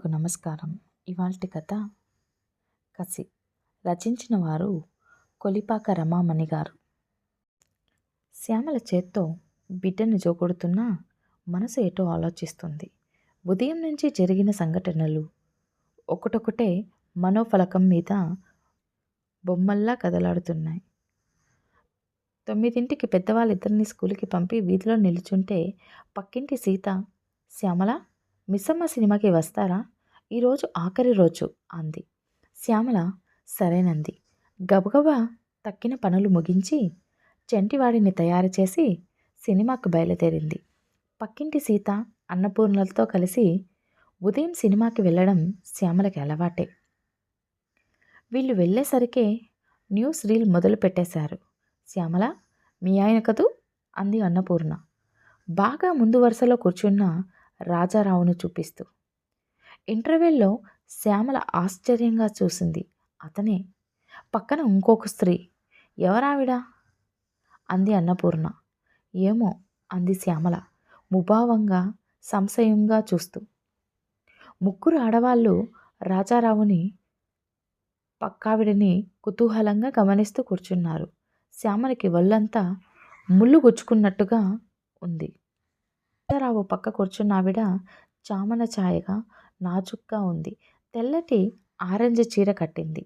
నమస్కారం. ఇవాల్టి కథ కసి. రచించిన వారు కొలిపాక రమామణి గారు. శ్యామల చేత్తో బిడ్డని జోకొడుతున్నా మనసు ఎటో ఆలోచిస్తుంది. ఉదయం నుంచి జరిగిన సంఘటనలు ఒకటొకటే మనోఫలకం మీద బొమ్మల్లా కదలాడుతున్నాయి. 9ంటికి పెద్దవాళ్ళిద్దరినీ స్కూలుకి పంపి వీధిలో నిలుచుంటే పక్కింటి సీత, శ్యామల, మిస్సమ్మ సినిమాకి వస్తారా? ఈరోజు ఆఖరి రోజు అంది. శ్యామల సరేనంది. గబగబా తక్కిన పనులు ముగించి చెంటివాడిని తయారు చేసి సినిమాకు బయలుదేరింది. పక్కింటి సీత, అన్నపూర్ణలతో కలిసి ఉదయం సినిమాకి వెళ్ళడం శ్యామలకి అలవాటే. వీళ్ళు వెళ్ళేసరికే న్యూస్ రీల్ మొదలు పెట్టేశారు. శ్యామల, మీ ఆయన కదూ అంది అన్నపూర్ణ బాగా ముందు వరుసలో కూర్చున్న రాజారావును చూపిస్తూ. ఇంటర్వెల్లో శ్యామల ఆశ్చర్యంగా చూసింది. అతనే. పక్కన ఇంకొక స్త్రీ. ఎవరావిడ అంది అన్నపూర్ణ. ఏమో అంది శ్యామల ముభావంగా సంశయంగా చూస్తూ. ముగ్గురు ఆడవాళ్ళు రాజారావుని పక్కావిడిని కుతూహలంగా గమనిస్తూ కూర్చున్నారు. శ్యామలకి ఒళ్ళంతా ముళ్ళు గుచ్చుకున్నట్టుగా ఉంది. రాజారావు పక్క కూర్చున్న ఆవిడ చామన ఛాయగా నాజుగ్గా ఉంది. తెల్లటి ఆరెంజ్ చీర కట్టింది.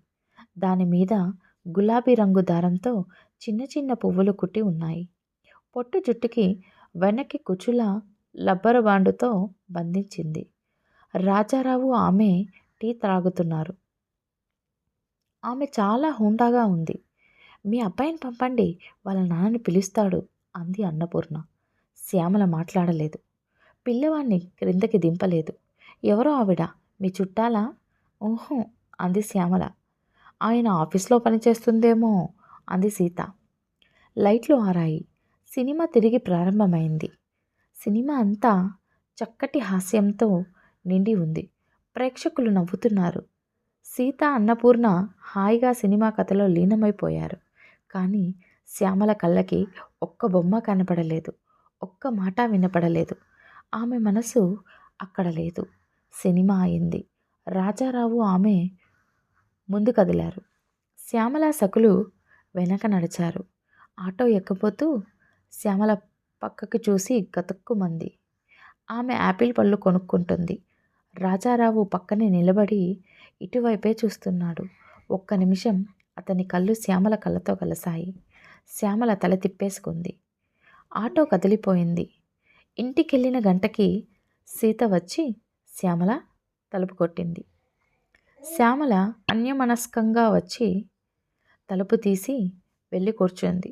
దానిమీద గులాబీ రంగు దారంతో చిన్న చిన్న పువ్వులు కుట్టి ఉన్నాయి. పొట్టు జుట్టుకి వెనక్కి కుచుల లబ్బరు బాండుతో బంధించింది. రాజారావు ఆమె టీ త్రాగుతున్నారు. ఆమె చాలా హుందాగా ఉంది. మీ అబ్బాయిని పంపండి, వాళ్ళ నాన్నని పిలుస్తాడు అంది అన్నపూర్ణ. శ్యామల మాట్లాడలేదు. పిల్లవాణ్ణి క్రిందకి దింపలేదు. ఎవరో ఆవిడ, మీ చుట్టాలా? ఊహు అంది శ్యామల. ఆయన ఆఫీస్లో పనిచేస్తుందేమో అంది సీత. లైట్లు ఆరాయి. సినిమా తిరిగి ప్రారంభమైంది. సినిమా అంతా చక్కటి హాస్యంతో నిండి ఉంది. ప్రేక్షకులు నవ్వుతున్నారు. సీత, అన్నపూర్ణ హాయిగా సినిమా కథలో లీనమైపోయారు. కానీ శ్యామల కళ్ళకి ఒక్క బొమ్మ కనపడలేదు. ఒక్క మాట వినపడలేదు. ఆమె మనసు అక్కడ లేదు. సినిమా అయింది. రాజారావు ఆమె ముందు కదిలారు. శ్యామల సకులు వెనక నడిచారు. ఆటో ఎక్కబోతూ శ్యామల పక్కకి చూసి గతుక్కుమంది. ఆమె యాపిల్ పళ్ళు కొనుక్కుంటుంది. రాజారావు పక్కనే నిలబడి ఇటువైపే చూస్తున్నాడు. ఒక్క నిమిషం అతని కళ్ళు శ్యామల కళ్ళతో కలిశాయి. శ్యామల తల తిప్పేసుకుంది. ఆటో కదిలిపోయింది. ఇంటికెళ్ళిన గంటకి సీత వచ్చి శ్యామల తలుపు కొట్టింది. శ్యామల అన్యమనస్కంగా వచ్చి తలుపు తీసి వెళ్ళి కూర్చుంది.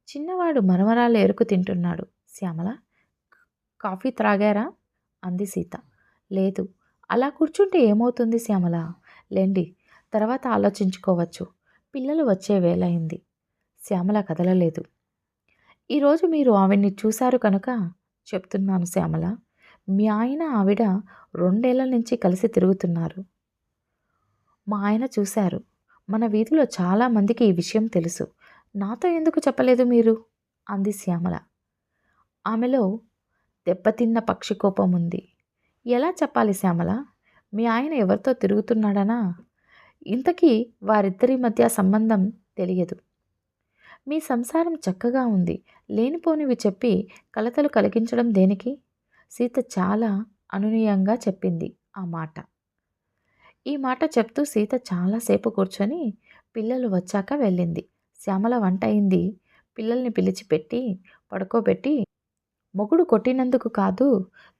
చిన్నవాడు మరమరాలు ఎరుకు తింటున్నాడు. శ్యామల, కాఫీ త్రాగారా అంది సీత. లేదు. అలా కూర్చుంటే ఏమవుతుంది శ్యామల? లేండి, తర్వాత ఆలోచించుకోవచ్చు. పిల్లలు వచ్చే వేళయింది. శ్యామల కదలలేదు. ఈరోజు మీరు ఆవిడ్ని చూశారు కనుక చెప్తున్నాను శ్యామల. మీ ఆయన ఆవిడ 2 ఏళ్ల నుంచి కలిసి తిరుగుతున్నారు. మా ఆయన చూశారు. మన వీధిలో చాలామందికి ఈ విషయం తెలుసు. నాతో ఎందుకు చెప్పలేదు మీరు అంది శ్యామల. ఆమెలో దెబ్బతిన్న పక్షి కోపం ఉంది. ఎలా చెప్పాలి శ్యామల? మీ ఆయన ఎవరితో తిరుగుతున్నాడనా? ఇంతకీ వారిద్దరి మధ్య సంబంధం తెలియదు. మీ సంసారం చక్కగా ఉంది. లేనిపోనివి చెప్పి కలతలు కలిగించడం దేనికి? సీత చాలా అనునయంగా చెప్పింది ఆ మాట. ఈ మాట చెప్తూ సీత చాలాసేపు కూర్చొని పిల్లలు వచ్చాక వెళ్ళింది. శ్యామల వంట అయింది. పిల్లల్ని పిలిచిపెట్టి పడుకోబెట్టి, మొగుడు కొట్టినందుకు కాదు,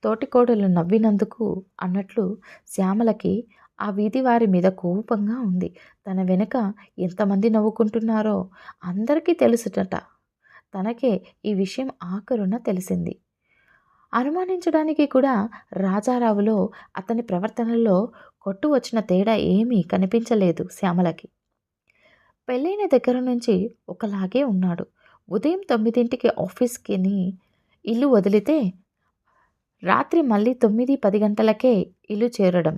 తోటికోడలు నవ్వినందుకు అన్నట్లు శ్యామలకి ఆ వీధి వారి మీద కోపంగా ఉంది. తన వెనుక ఎంతమంది నవ్వుకుంటున్నారో అందరికీ తెలుసుటట. తనకే ఈ విషయం ఆఖరున తెలిసింది. అనుమానించడానికి కూడా రాజారావులో, అతని ప్రవర్తనలో కొట్టు వచ్చిన తేడా ఏమీ కనిపించలేదు శ్యామలకి. పెళ్ళైన దగ్గర నుంచి ఒకలాగే ఉన్నాడు. ఉదయం 9ంటికి ఆఫీస్కి ఇల్లు వదిలితే రాత్రి మళ్ళీ 9-10 గంటలకే ఇల్లు చేరడం.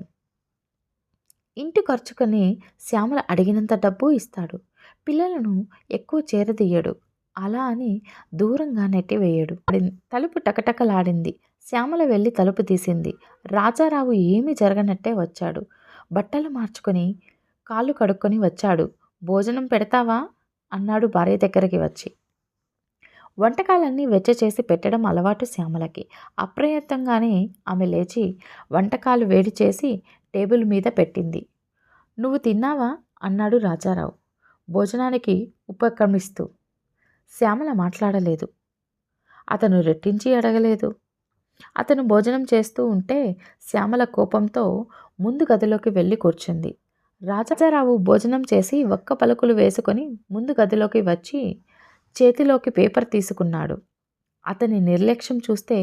ఇంటి ఖర్చుకని శ్యామల అడిగినంత డబ్బు ఇస్తాడు. పిల్లలను ఎక్కువ చేరదీయడు. అలా అని దూరంగా నెట్టివేయడు. తలుపు టకటకలాడింది. శ్యామల వెళ్ళి తలుపు తీసింది. రాజారావు ఏమీ జరగనట్టే వచ్చాడు. బట్టలు మార్చుకొని కాళ్ళు కడుక్కొని వచ్చాడు. భోజనం పెడతావా అన్నాడు భార్య దగ్గరికి వచ్చి. వంటకాలన్నీ వెచ్చచేసి పెట్టడం అలవాటు శ్యామలకి. అప్రయత్నంగానే ఆమె లేచి వంటకాలు వేడి చేసి టేబుల్ మీద పెట్టింది. నువ్వు తిన్నావా అన్నాడు రాజారావు భోజనానికి ఉపక్రమిస్తూ. శ్యామల మాట్లాడలేదు. అతను రెట్టించి అడగలేదు. అతను భోజనం చేస్తూ ఉంటే శ్యామల కోపంతో ముందు గదిలోకి వెళ్ళి కూర్చుంది. రాజారావు భోజనం చేసి ఒక్క పలుకులు వేసుకొని ముందు గదిలోకి వచ్చి చేతిలోకి పేపర్ తీసుకున్నాడు. అతని నిర్లక్ష్యం చూస్తే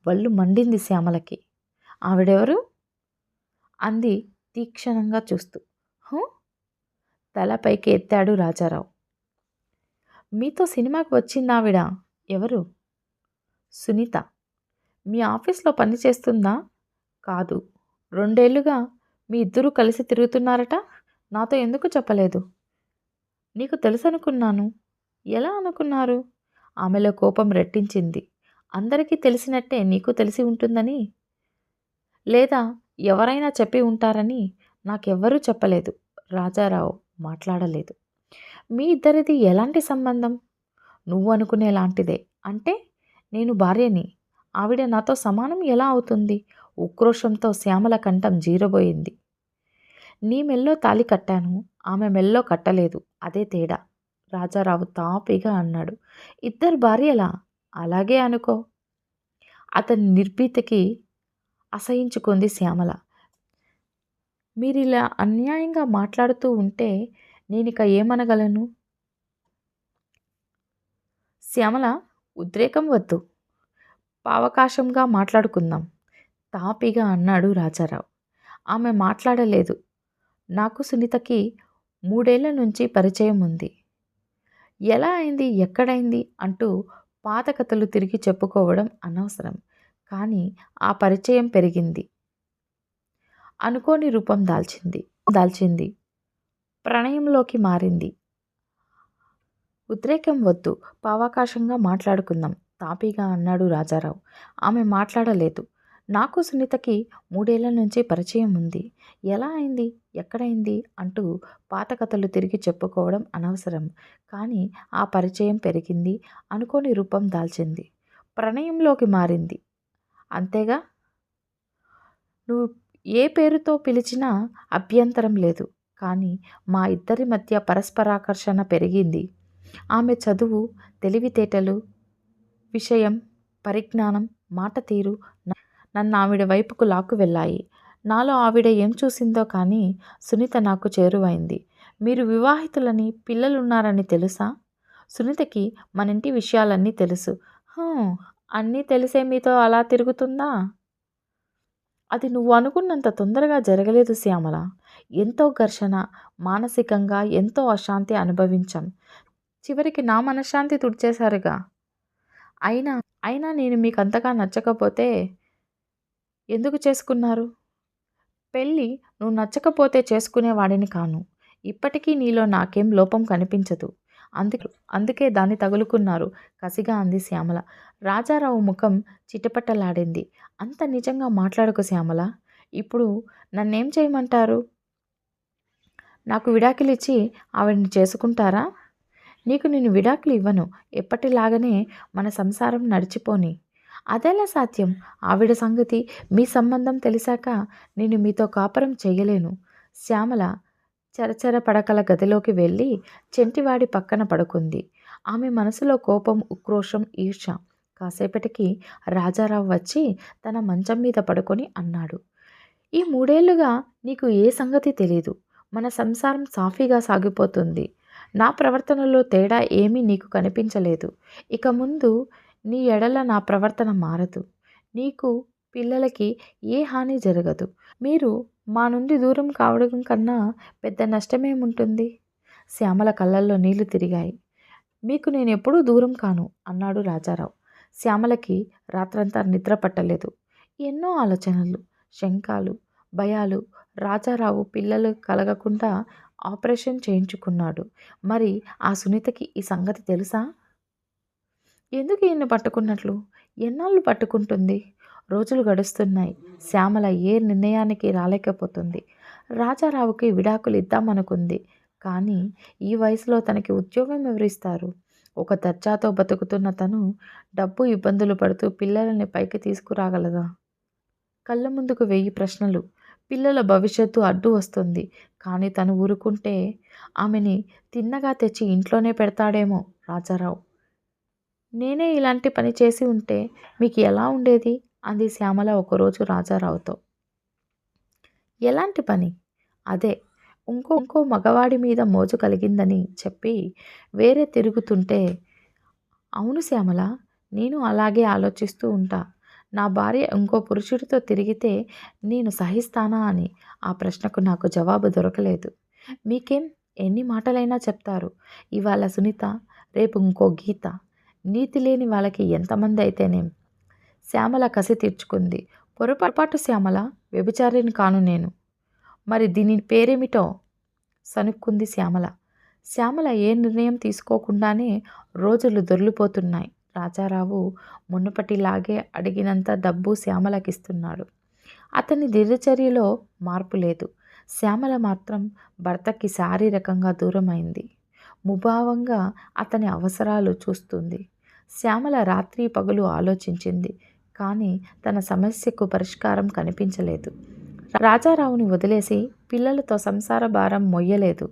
వళ్ళు మండింది శ్యామలకి. ఆవిడెవరు అంది తీక్షణంగా చూస్తూ. హూ తల పైకి ఎత్తాడు రాజారావు. మీతో సినిమాకి వచ్చిందావిడ ఎవరు? సునీత. మీ ఆఫీస్లో పని చేస్తుందా? కాదు. 2 ఏళ్లుగా మీ ఇద్దరూ కలిసి తిరుగుతున్నారట. నాతో ఎందుకు చెప్పలేదు? నీకు తెలుసనుకున్నాను. ఎలా అనుకున్నారు? ఆమెలో కోపం రెట్టించింది. అందరికీ తెలిసినట్టే నీకు తెలిసి ఉంటుందని, లేదా ఎవరైనా చెప్పి ఉంటారని నాకెవ్వరూ చెప్పలేదు. రాజారావు మాట్లాడలేదు. మీ ఇద్దరిది ఎలాంటి సంబంధం? నువ్వు అనుకునేలాంటిదే. అంటే నేను భార్యని. ఆవిడ నాతో సమానం ఎలా అవుతుంది? ఉక్రోషంతో శ్యామల కంఠం జీరబోయింది. నీ మెల్లో తాళి కట్టాను, ఆమె మెల్లో కట్టలేదు. అదే తేడా. రాజారావు తాపీగా అన్నాడు. ఇద్దరు భార్యలా? అలాగే అనుకో. అతని నిర్భీతికి అసహించుకుంది శ్యామల. మీరిలా అన్యాయంగా మాట్లాడుతూ ఉంటే నేనిక ఏమనగలను? శ్యామల, ఉద్రేకం వద్దు. పావకాశంగా మాట్లాడుకుందాం తాపీగా అన్నాడు రాజారావు. ఆమె మాట్లాడలేదు. నాకు సునీతకి 3 ఏళ్ల నుంచి పరిచయం ఉంది. ఎలా అయింది, ఎక్కడైంది అంటూ పాత కథలు తిరిగి చెప్పుకోవడం అనవసరం. కానీ ఆ పరిచయం పెరిగింది. అనుకోని రూపం దాల్చింది. ప్రణయంలోకి మారింది. ఉద్రేకం వద్దు, పావకాశంగా మాట్లాడుకుందాం తాపీగా అన్నాడు రాజారావు. ఆమె మాట్లాడలేదు. నాకు సునీతకి 3 ఏళ్ల నుంచి పరిచయం ఉంది. ఎలా అయింది, ఎక్కడైంది అంటూ పాత కథలు తిరిగి చెప్పుకోవడం అనవసరం. కానీ ఆ పరిచయం పెరిగింది. అనుకోని రూపం దాల్చింది. ప్రణయంలోకి మారింది. అంతేగా? నువ్వు ఏ పేరుతో పిలిచినా అభ్యంతరం లేదు. కానీ మా ఇద్దరి మధ్య పరస్పరాకర్షణ పెరిగింది. ఆమె చదువు, తెలివితేటలు, విషయం, పరిజ్ఞానం, మాట తీరు నన్ను ఆవిడ వైపుకు లాక్కు వెళ్ళాయి. నాలో ఆవిడ ఏం చూసిందో కానీ సునీత నాకు చేరువైంది. మీరు వివాహితులని, పిల్లలున్నారని తెలుసా? సునీతకి మనింటి విషయాలన్నీ తెలుసు. అన్నీ తెలిసే మీతో అలా తిరుగుతుందా? అది నువ్వు అనుకున్నంత తొందరగా జరగలేదు శ్యామల. ఎంతో ఘర్షణ, మానసికంగా ఎంతో అశాంతి అనుభవించాం. చివరికి నా మనశ్శాంతి తుడిచేశారుగా. అయినా నేను మీకు అంతగా నచ్చకపోతే ఎందుకు చేసుకున్నారు? పెళ్ళి నువ్వు నచ్చకపోతే చేసుకునేవాడిని కాను. ఇప్పటికీ నీలో నాకేం లోపం కనిపించదు. అందుకే దాన్ని తగులుకున్నారు కసిగా అంది శ్యామల. రాజారావు ముఖం చిటపటలాడింది. అంత నిజంగా మాట్లాడకు శ్యామల. ఇప్పుడు నన్నేం చేయమంటారు? నాకు విడాకులిచ్చి ఆవిడని చేసుకుంటారా? నీకు నేను విడాకులు ఇవ్వను. ఎప్పటిలాగానే మన సంసారం నడిచిపోని. అదెలా సాధ్యం? ఆవిడ సంగతి, మీ సంబంధం తెలిసాక నేను మీతో కాపురం చెయ్యలేను. శ్యామల చరచర పడకల గదిలోకి వెళ్ళి చెంటివాడి పక్కన పడుకుంది. ఆమె మనసులో కోపం, ఉక్రోషం, ఈర్ష్య. కాసేపటికి రాజారావు వచ్చి తన మంచం మీద పడుకొని అన్నాడు. ఈ 3 ఏళ్లుగా నీకు ఏ సంగతి తెలీదు. మన సంసారం సాఫీగా సాగిపోతుంది. నా ప్రవర్తనలో తేడా ఏమీ నీకు కనిపించలేదు. ఇక ముందు నీ ఎడల నా ప్రవర్తన మారదు. నీకు, పిల్లలకి ఏ హాని జరగదు. మీరు మా నుండి దూరం కావడం కన్నా పెద్ద నష్టమేముంటుంది? శ్యామల కళ్ళల్లో నీళ్లు తిరిగాయి. మీకు నేనెప్పుడూ దూరం కాను అన్నాడు రాజారావు. శ్యామలకి రాత్రంతా నిద్ర పట్టలేదు. ఎన్నో ఆలోచనలు, శంకాలు, భయాలు. రాజారావు పిల్లలు కలగకుండా ఆపరేషన్ చేయించుకున్నాడు. మరి ఆ సునీతకి ఈ సంగతి తెలుసా? ఎందుకు ఈయన్ని పట్టుకున్నట్లు? ఎన్నాళ్ళు పట్టుకుంటుంది? రోజులు గడుస్తున్నాయి. శ్యామల ఏ నిర్ణయానికి రాలేకపోతుంది. రాజారావుకి విడాకులు ఇద్దామనుకుంది. కానీ ఈ వయసులో తనకి ఉద్యోగం ఎవరిస్తారు? ఒక దర్జాతో బతుకుతున్న తను డబ్బు ఇబ్బందులు పడుతూ పిల్లలని పైకి తీసుకురాగలదా? కళ్ళ ముందుకు 1000 ప్రశ్నలు. పిల్లల భవిష్యత్తు అడ్డు వస్తుంది. కానీ తను ఊరుకుంటే ఆమెని తిన్నగా తెచ్చి ఇంట్లోనే పెడతాడేమో రాజారావు. నేనే ఇలాంటి పని చేసి ఉంటే మీకు ఎలా ఉండేది? అంది శ్యామల ఒకరోజు రాజారావుతో. ఎలాంటి పని? అదే ఇంకో మగవాడి మీద మోజు కలిగిందని చెప్పి వేరే తిరుగుతుంటే. అవును శ్యామల, నేను అలాగే ఆలోచిస్తూ ఉంటా. నా భార్య ఇంకో పురుషుడితో తిరిగితే నేను సహిస్తానా అని. ఆ ప్రశ్నకు నాకు జవాబు దొరకలేదు. మీకేం ఎన్ని మాటలైనా చెప్తారు. ఇవాళ సునీత, రేపు ఇంకో గీత. నీతి లేని వాళ్ళకి ఎంతమంది అయితేనేం? శ్యామల కసి తీర్చుకుంది. పొరపాటు శ్యామల, వ్యభిచారిని కాను నేను. మరి దీని పేరేమిటో? సనుక్కుంది శ్యామల. శ్యామల ఏ నిర్ణయం తీసుకోకుండానే రోజులు దొర్లిపోతున్నాయి. రాజారావు మునుపటిలాగే అడిగినంత డబ్బు శ్యామలకిస్తున్నాడు. అతని దినచర్యలో మార్పు లేదు. శ్యామల మాత్రం భర్తకి శారీరకంగా దూరమైంది. ముభావంగా అతని అవసరాలు చూస్తుంది. శ్యామల రాత్రి పగలు ఆలోచించింది. కానీ తన సమస్యకు పరిష్కారం కనిపించలేదు. రాజారావుని వదిలేసి పిల్లలతో సంసార భారం మొయ్యలేదు.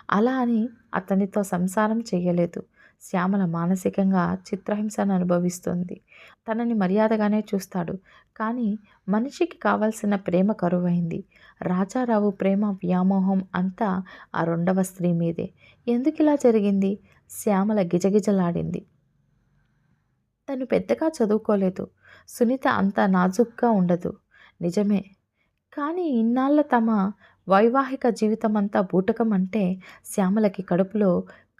అలా అని అతనితో సంసారం చెయ్యలేదు. శ్యామల మానసికంగా చిత్రహింసను అనుభవిస్తుంది. తనని మర్యాదగానే చూస్తాడు. కానీ మనిషికి కావలసిన ప్రేమ కరువైంది. రాజారావు ప్రేమ వ్యామోహం అంతా ఆ రెండవ స్త్రీ మీదే. ఎందుకిలా జరిగింది? శ్యామల గిజగిజలాడింది. తను పెద్దగా చదువుకోలేదు. సునీత అంత నాజుగ్గా ఉండదు. నిజమే. కానీ ఇన్నాళ్ళ తమ వైవాహిక జీవితమంతా బూటకం అంటే శ్యామలకి కడుపులో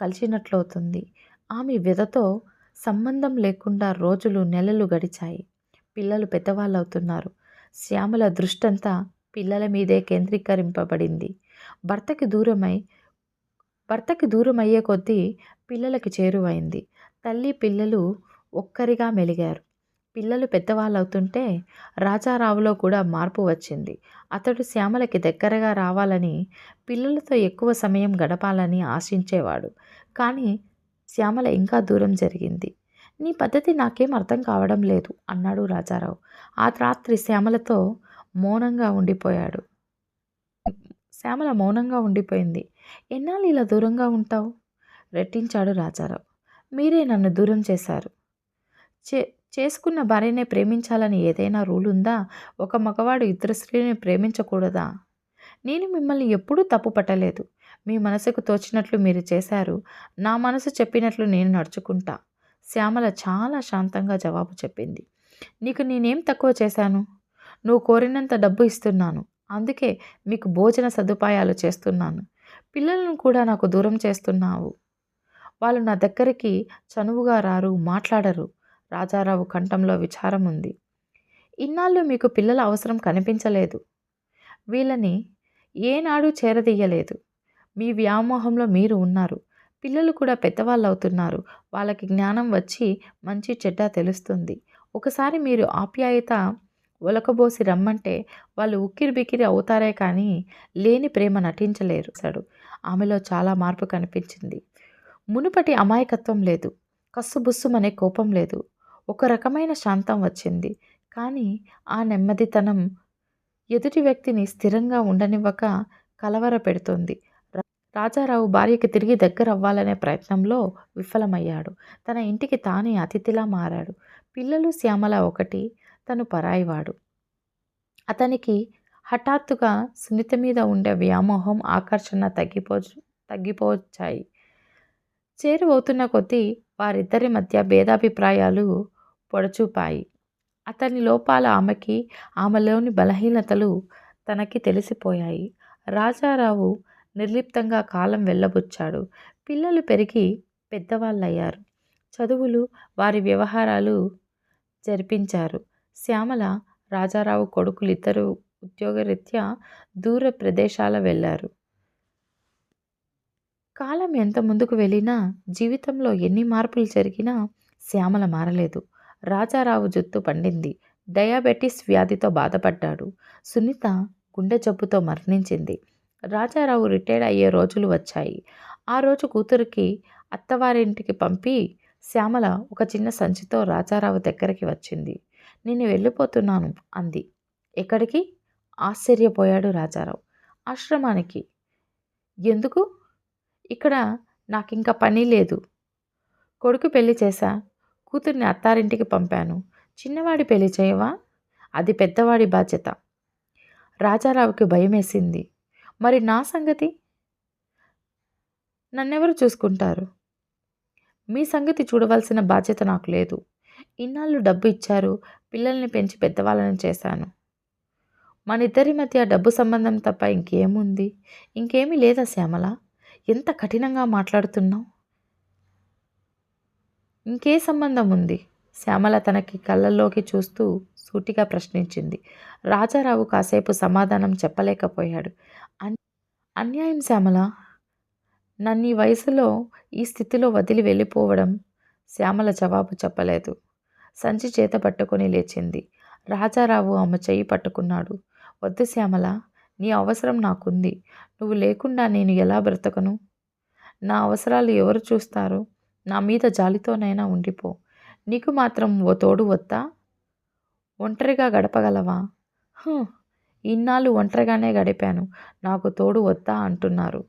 కలిసినట్లవుతుంది. ఆమె వ్యధతో సంబంధం లేకుండా రోజులు నెలలు గడిచాయి. పిల్లలు పెద్దవాళ్ళవుతున్నారు. శ్యామల దృష్టంతా పిల్లల మీదే కేంద్రీకరింపబడింది. భర్తకి దూరమయ్యే కొద్దీ పిల్లలకి చేరువైంది. తల్లి పిల్లలు ఒక్కరిగా మెలిగారు. పిల్లలు పెద్దవాళ్ళవుతుంటే రాజారావులో కూడా మార్పు వచ్చింది. అతడు శ్యామలకి దగ్గరగా రావాలని, పిల్లలతో ఎక్కువ సమయం గడపాలని ఆశించేవాడు. కానీ శ్యామల ఇంకా దూరం జరిగింది. నీ పద్ధతి నాకేం అర్థం కావడం లేదు అన్నాడు రాజారావు. ఆ రాత్రి శ్యామల మౌనంగా ఉండిపోయింది. ఎన్నాళ్ళు ఇలా దూరంగా ఉంటావు? రెట్టించాడు రాజారావు. మీరే నన్ను దూరం చేశారు. చేసుకున్న భార్యనే ప్రేమించాలని ఏదైనా రూల్ ఉందా? ఒక మగవాడు ఇద్దరు స్త్రీని ప్రేమించకూడదా? నేను మిమ్మల్ని ఎప్పుడూ తప్పు పట్టలేదు. మీ మనసుకు తోచినట్లు మీరు చేశారు. నా మనసు చెప్పినట్లు నేను నడుచుకుంటా. శ్యామల చాలా శాంతంగా జవాబు చెప్పింది. నీకు నేనేం తక్కువ చేశాను? నువ్వు కోరినంత డబ్బు ఇస్తున్నాను. అందుకే మీకు భోజన సదుపాయాలు చేస్తున్నాను. పిల్లలను కూడా నాకు దూరం చేస్తున్నావు. వాళ్ళు నా దగ్గరికి చనువుగా రారు, మాట్లాడరు. రాజారావు కంఠంలో విచారం ఉంది. ఇన్నాళ్ళు మీకు పిల్లల అవసరం కనిపించలేదు. వీళ్ళని ఏనాడు చేరదీయలేదు. మీ వ్యామోహంలో మీరు ఉన్నారు. పిల్లలు కూడా పెద్దవాళ్ళు అవుతున్నారు. వాళ్ళకి జ్ఞానం వచ్చి మంచి చెడ్డ తెలుస్తుంది. ఒకసారి మీరు ఆప్యాయత ఒలకబోసి రమ్మంటే వాళ్ళు ఉక్కిరి బిక్కిరి అవుతారే కానీ లేని ప్రేమ నటించలేరు. ఆమెలో చాలా మార్పు కనిపించింది. మునుపటి అమాయకత్వం లేదు. కస్సుబుస్సుమనే కోపం లేదు. ఒక రకమైన శాంతం వచ్చింది. కానీ ఆ నెమ్మదితనం ఎదుటి వ్యక్తిని స్థిరంగా ఉండనివ్వక కలవర పెడుతోంది. రాజారావు భార్యకి తిరిగి దగ్గరవ్వాలనే ప్రయత్నంలో విఫలమయ్యాడు. తన ఇంటికి తానే అతిథిలా మారాడు. పిల్లలు శ్యామల ఒకటి, తను పరాయివాడు. అతనికి హఠాత్తుగా సునీత మీద ఉండే వ్యామోహం, ఆకర్షణ తగ్గిపోవచ్చాయి. చేరువవుతున్న కొద్దీ వారిద్దరి మధ్య భేదాభిప్రాయాలు పొడచూపాయి. అతని లోపాలు ఆమెకి, ఆమెలోని బలహీనతలు తనకి తెలిసిపోయాయి. రాజారావు నిర్లిప్తంగా కాలం వెళ్ళబుచ్చాడు. పిల్లలు పెరిగి పెద్దవాళ్ళయ్యారు. చదువులు, వారి వ్యవహారాలు జరిపించారు. శ్యామల, రాజారావు కొడుకులిద్దరూ ఉద్యోగరీత్యా దూర ప్రదేశాల వెళ్ళారు. కాలం ఎంత ముందుకు వెళ్ళినా, జీవితంలో ఎన్ని మార్పులు జరిగినా శ్యామల మారలేదు. రాజారావు జుత్తు పండింది. డయాబెటిస్ వ్యాధితో బాధపడ్డాడు. సునీత గుండె జబ్బుతో మరణించింది. రాజారావు రిటైర్డ్ అయ్యే రోజులు వచ్చాయి. ఆ రోజు కూతురికి అత్తవారింటికి పంపి శ్యామల ఒక చిన్న సంచితో రాజారావు దగ్గరికి వచ్చింది. నేను వెళ్ళిపోతున్నాను అంది. ఎక్కడికి? ఆశ్చర్యపోయాడు రాజారావు. ఆశ్రమానికి. ఎందుకు? ఇక్కడ నాకింక పని లేదు. కొడుకు పెళ్లి చేశా. కూతుర్ని అత్తారింటికి పంపాను. చిన్నవాడి పెళ్లి చేయవా? అది పెద్దవాడి బాధ్యత. రాజారావుకి భయమేసింది. మరి నా సంగతి? నన్నెవరు చూసుకుంటారు? మీ సంగతి చూడవలసిన బాధ్యత నాకు లేదు. ఇన్నాళ్ళు డబ్బు ఇచ్చారు. పిల్లల్ని పెంచి పెద్దవాళ్ళని చేశాను. మనిద్దరి మధ్య డబ్బు సంబంధం తప్ప ఇంకేముంది? ఇంకేమీ లేదా శ్యామల? ఎంత కఠినంగా మాట్లాడుతున్నావు? ఇంకే సంబంధం ఉంది? శ్యామల తనకి కళ్ళల్లోకి చూస్తూ సూటిగా ప్రశ్నించింది. రాజారావు కాసేపు సమాధానం చెప్పలేకపోయాడు. అన్యాయం శ్యామల. నన్ను ఈ వయసులో ఈ స్థితిలో వదిలి వెళ్ళిపోవడం. శ్యామల జవాబు చెప్పలేదు. సంచి చేత పట్టుకొని లేచింది. రాజారావు ఆమె చెయ్యి పట్టుకున్నాడు. వద్దు శ్యామల, నీ అవసరం నాకుంది. నువ్వు లేకుండా నేను ఎలా బ్రతకను? నా అవసరాలు ఎవరు చూస్తారు? నా మీద జాలితోనైనా ఉండిపో. నీకు మాత్రం ఓ తోడు వద్దా? ఒంటరిగా గడపగలవా? ఇన్నాళ్ళు ఒంటరిగానే గడిపాను. నాకు తోడు వద్దా అంటున్నారు.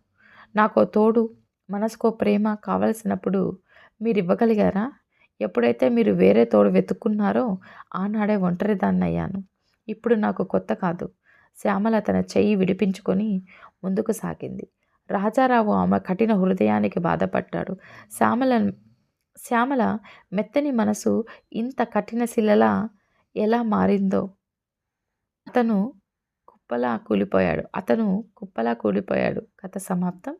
నాకో తోడు, మనసుకో ప్రేమ కావలసినప్పుడు మీరు ఇవ్వగలిగారా? ఎప్పుడైతే మీరు వేరే తోడు వెతుక్కున్నారో ఆనాడే ఒంటరిదాన్నయ్యాను. ఇప్పుడు నాకు కొత్త కాదు. శ్యామల తన చెయ్యి విడిపించుకొని ముందుకు సాగింది. రాజారావు ఆమె కఠిన హృదయానికి బాధపడ్డాడు. శ్యామల మెత్తని మనసు ఇంత కఠిన శిలలా ఎలా మారిందో. అతను కుప్పలా కూలిపోయాడు. కథ సమాప్తం.